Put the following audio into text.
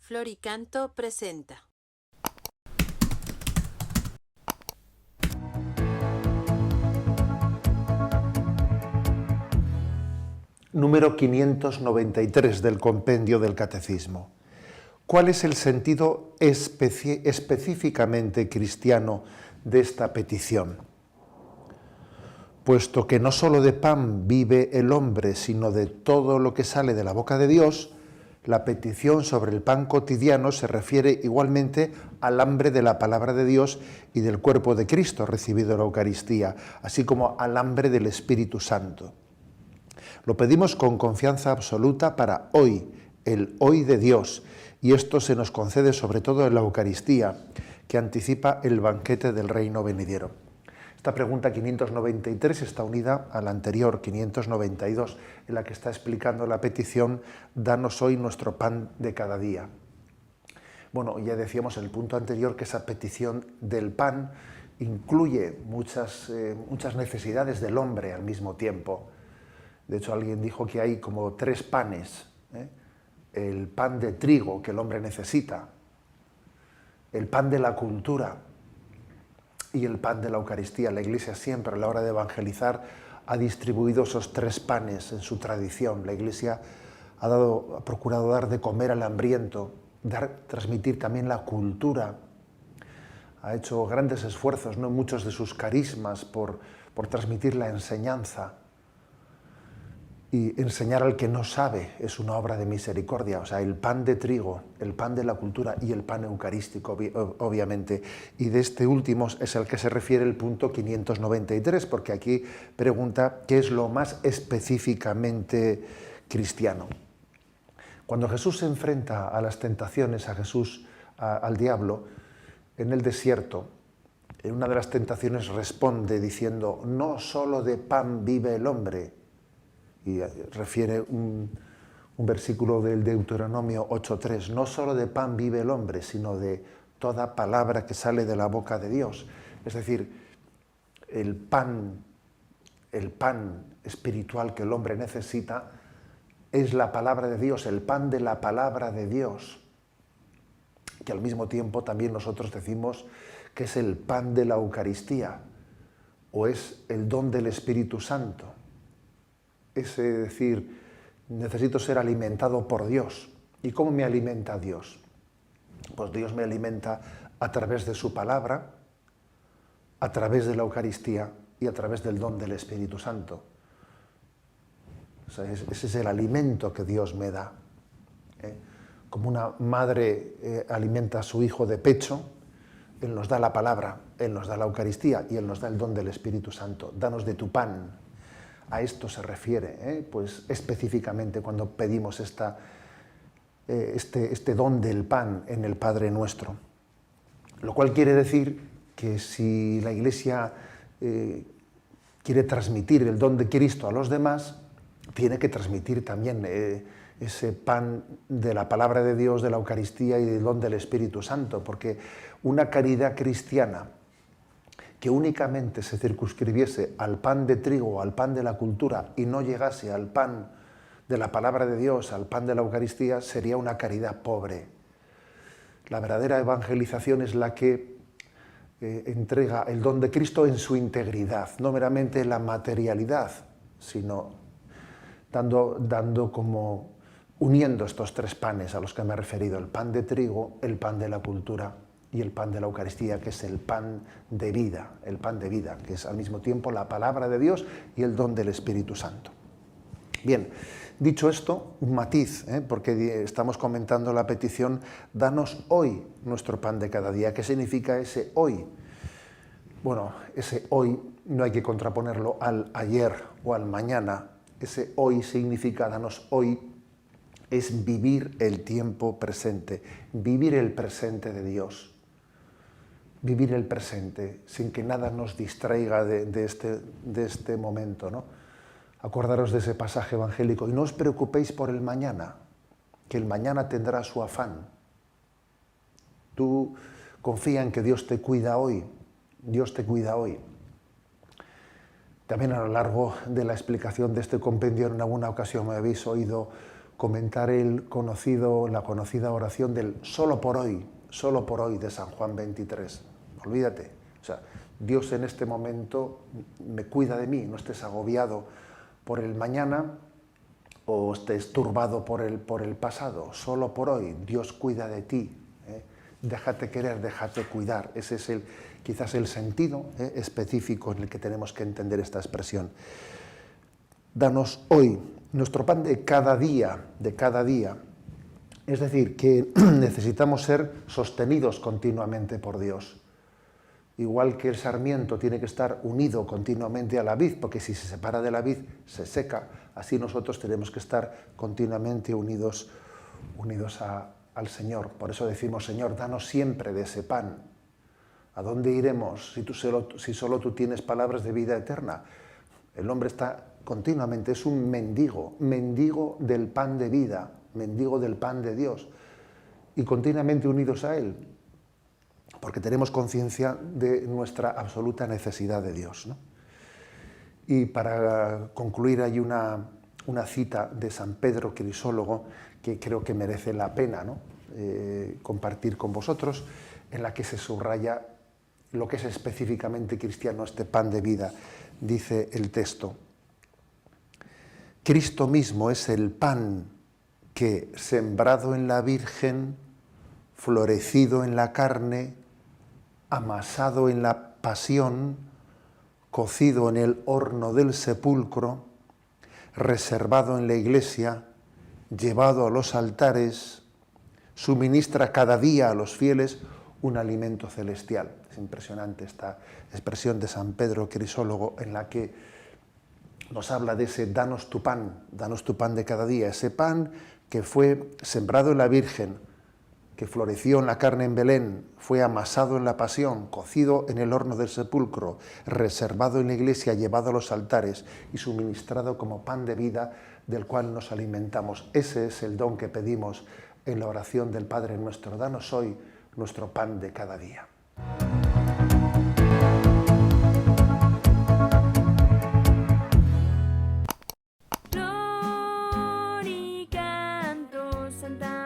Floricanto presenta. Número 593 del Compendio del Catecismo. ¿Cuál es el sentido específicamente cristiano de esta petición? Puesto que no solo de pan vive el hombre, sino de todo lo que sale de la boca de Dios, la petición sobre el pan cotidiano se refiere igualmente al hambre de la palabra de Dios y del cuerpo de Cristo recibido en la Eucaristía, así como al hambre del Espíritu Santo. Lo pedimos con confianza absoluta para hoy, el hoy de Dios, y esto se nos concede sobre todo en la Eucaristía, que anticipa el banquete del reino venidero. Esta pregunta 593 está unida a la anterior, 592, en la que está explicando la petición, danos hoy nuestro pan de cada día. Bueno, ya decíamos en el punto anterior que esa petición del pan incluye muchas necesidades del hombre al mismo tiempo. De hecho, alguien dijo que hay como tres panes, el pan de trigo que el hombre necesita, el pan de la cultura y el pan de la Eucaristía. La Iglesia siempre a la hora de evangelizar ha distribuido esos tres panes en su tradición. La Iglesia ha procurado dar de comer al hambriento, transmitir también la cultura. Ha hecho grandes esfuerzos, ¿no?, muchos de sus carismas por transmitir la enseñanza. Y enseñar al que no sabe es una obra de misericordia. O sea, el pan de trigo, el pan de la cultura y el pan eucarístico, obviamente. Y de este último es el que se refiere el punto 593, porque aquí pregunta qué es lo más específicamente cristiano. Cuando Jesús se enfrenta a las tentaciones, al diablo, en el desierto, en una de las tentaciones responde diciendo, no solo de pan vive el hombre. Y refiere un versículo del Deuteronomio 8.3, no solo de pan vive el hombre, sino de toda palabra que sale de la boca de Dios. Es decir, el pan espiritual que el hombre necesita es la palabra de Dios, el pan de la palabra de Dios, que al mismo tiempo también nosotros decimos que es el pan de la Eucaristía, o es el don del Espíritu Santo. Es decir, necesito ser alimentado por Dios. ¿Y cómo me alimenta Dios? Pues Dios me alimenta a través de su palabra, a través de la Eucaristía y a través del don del Espíritu Santo. O sea, ese es el alimento que Dios me da. Como una madre alimenta a su hijo de pecho, Él nos da la palabra, Él nos da la Eucaristía y Él nos da el don del Espíritu Santo. Danos de tu pan. A esto se refiere, pues específicamente cuando pedimos este don del pan en el Padre Nuestro. Lo cual quiere decir que si la Iglesia quiere transmitir el don de Cristo a los demás, tiene que transmitir también ese pan de la palabra de Dios, de la Eucaristía y del don del Espíritu Santo, porque una caridad cristiana que únicamente se circunscribiese al pan de trigo o al pan de la cultura y no llegase al pan de la palabra de Dios, al pan de la Eucaristía, sería una caridad pobre. La verdadera evangelización es la que entrega el don de Cristo en su integridad, no meramente la materialidad, sino dando como uniendo estos tres panes a los que me he referido, el pan de trigo, el pan de la cultura y el pan de la Eucaristía, que es el pan de vida, que es al mismo tiempo la palabra de Dios y el don del Espíritu Santo. Bien, dicho esto, un matiz, porque estamos comentando la petición, danos hoy nuestro pan de cada día. ¿Qué significa ese hoy? Bueno, ese hoy no hay que contraponerlo al ayer o al mañana. Ese hoy significa, danos hoy, es vivir el tiempo presente, vivir el presente de Dios. Vivir el presente, sin que nada nos distraiga de este momento, ¿no? Acordaros de ese pasaje evangélico, y no os preocupéis por el mañana, que el mañana tendrá su afán. Tú confía en que Dios te cuida hoy, Dios te cuida hoy. También a lo largo de la explicación de este compendio, en alguna ocasión me habéis oído comentar la conocida oración del solo por hoy de San Juan 23. Olvídate. O sea, Dios en este momento me cuida de mí, no estés agobiado por el mañana o estés turbado por el pasado. Solo por hoy, Dios cuida de ti. Déjate querer, déjate cuidar. Ese es quizás el sentido específico en el que tenemos que entender esta expresión. Danos hoy nuestro pan de cada día. Es decir, que necesitamos ser sostenidos continuamente por Dios. Igual que el sarmiento tiene que estar unido continuamente a la vid, porque si se separa de la vid se seca, así nosotros tenemos que estar continuamente unidos al Señor. Por eso decimos, Señor, danos siempre de ese pan. ¿A dónde iremos si solo tú tienes palabras de vida eterna? El hombre está continuamente, es un mendigo del pan de vida, mendigo del pan de Dios, y continuamente unidos a Él, porque tenemos conciencia de nuestra absoluta necesidad de Dios, ¿no? Y para concluir hay una cita de San Pedro Crisólogo que creo que merece la pena, ¿no?, compartir con vosotros, en la que se subraya lo que es específicamente cristiano, este pan de vida. Dice el texto: Cristo mismo es el pan que, sembrado en la Virgen, florecido en la carne, amasado en la pasión, cocido en el horno del sepulcro, reservado en la iglesia, llevado a los altares, suministra cada día a los fieles un alimento celestial. Es impresionante esta expresión de San Pedro Crisólogo, en la que nos habla de ese danos tu pan de cada día, ese pan que fue sembrado en la Virgen, que floreció en la carne en Belén, fue amasado en la pasión, cocido en el horno del sepulcro, reservado en la iglesia, llevado a los altares y suministrado como pan de vida del cual nos alimentamos. Ese es el don que pedimos en la oración del Padre Nuestro. Danos hoy nuestro pan de cada día. Gloricanto Santa